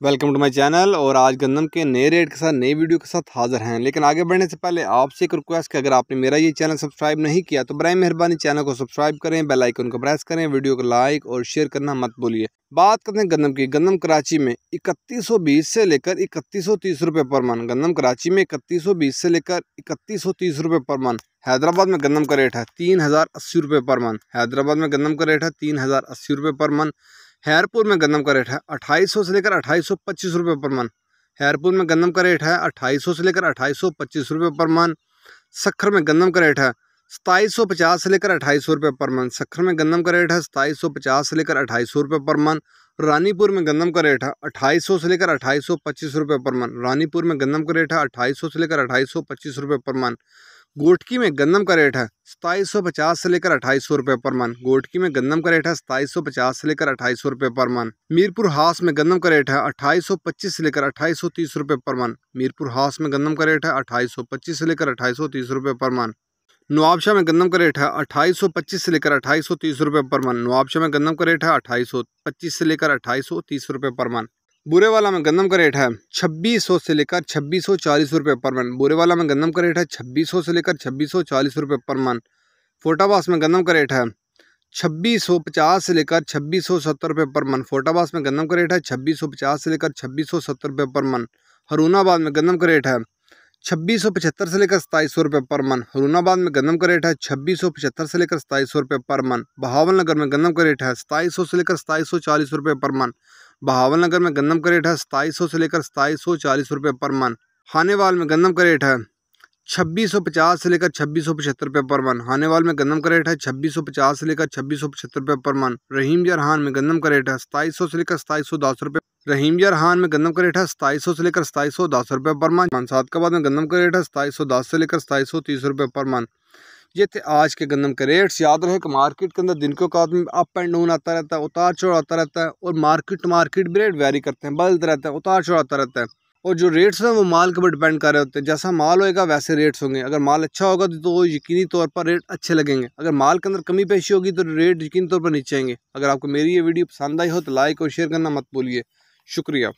Welcome to my channel. और आज गंदम के नए रेट के साथ नई वीडियो के साथ हाजिर हैं। लेकिन आगे बढ़ने से पहले आपसे एक रिक्वेस्ट कि अगर आपने मेरा ये चैनल सब्सक्राइब नहीं किया तो बराए मेहरबानी चैनल को सब्सक्राइब करें, बेल आइकन को प्रेस करें, वीडियो को लाइक और शेयर करना मत भूलिए। बात करते हैं गंदम की। गंदम कराची में 3120 से लेकर 3130 रुपये पर मन। गंदम कराची में 3120 से लेकर 3130 रुपये पर मन। हैदराबाद में गंदम का रेट है 3080 रुपये पर मन। हैदराबाद में गंदम का रेट है 3080 रुपये पर मन। हैरपुर में गंदम का रेट है 2800 से लेकर 2825 रुपये पर मन। हैरपुर में गंदम का रेट है 2800 से लेकर 2825 रुपये पर मन। सखर में गंदम का रेट है 2750 से लेकर 2800 रुपये पर मन। सखर में गंदम का रेट है 2750 से लेकर 2800 रुपये पर मन। रानीपुर में गंदम का रेट है 2800 से लेकर 2825 रुपये पर मन। रानीपुर में गंदम का रेट है 2800 से लेकर 2825 रुपये पर मन। गोटकी में गंदम का रेट है 2750 से लेकर 2800 रुपये पर मन। गोटकी में गंदम का रेट है 2750 से लेकर 2800 रुपये पर मन। मीरपुर हास में गंदम का रेट है 2825 से लेकर 2830 रुपये पर मन। मीरपुर हास में गंदम का रेट है 2825 से लेकर 2830 रुपये पर मन। नवाबशाह में गंदम का रेट है 2825 से लेकर 2830 रुपये पर मन। नवाबशाह में गंदम का रेट है 2825 से लेकर 2830 रुपये पर मन। बुरेवाला में गंदम का रेट है 2600 से लेकर 2640 रुपये पर मन। बुरेवाला में गंदम का रेट है 2600 से लेकर 2640 रुपये पर मन। फोटाबास में गंदम का रेट है 2650 से लेकर 2670 रुपये पर मन। फोटाबास में गंदम का रेट है 2650 से लेकर 2670 रुपये पर मन। हरूनाबाद में गंदम का रेट है 2675 से लेकर 2700 रुपये पर मन। हरूनाबाद में गंदम का रेट है 2675 से लेकर 2700 रुपये पर मन। बहावल नगर में गंदम का रेट है 2700 से लेकर 2740 रुपये पर मन। बहावल नगर में गंदम का रेट है 2700 से लेकर 2740 रुपये पर मन। हानेवाल में गंदम का रेट है 2650 से लेकर 2675 रुपये पर मन। हानेवाल में गंदम का रेट है 2650 से लेकर 2675 रुपये पर मन। रहीम जरहान में गंदम का रेट है 2700 से लेकर 2710 रुपये। रहीम जरहान में गंदम का रेट है 2700 से लेकर 2710 रुपये पर मन। सादकाबाद में गंदम का रेट है 2710 से लेकर 2730 रुपये पर मन। ये थे आज के गंदम के रेट्स। याद रहे कि मार्केट के अंदर दिन के औकात में अप एंड डाउन आता रहता है, उतार चढ़ाव आता रहता है, और मार्केट टू मार्केट भी रेट वेरी करते हैं, बदलते रहते हैं, उतार चढ़ाव आता रहता है। और जो रेट्स हैं वो माल के ऊपर डिपेंड कर रहे होते हैं। जैसा माल होएगा वैसे रेट्स होंगे। अगर माल अच्छा होगा तो यकीनी तौर पर रेट अच्छे लगेंगे। अगर माल के अंदर कमी पेशी होगी तो रेट यकीनी तौर पर नीचे आएंगे। अगर आपको मेरी ये वीडियो पसंद आई हो तो लाइक और शेयर करना मत भूलिए। शुक्रिया।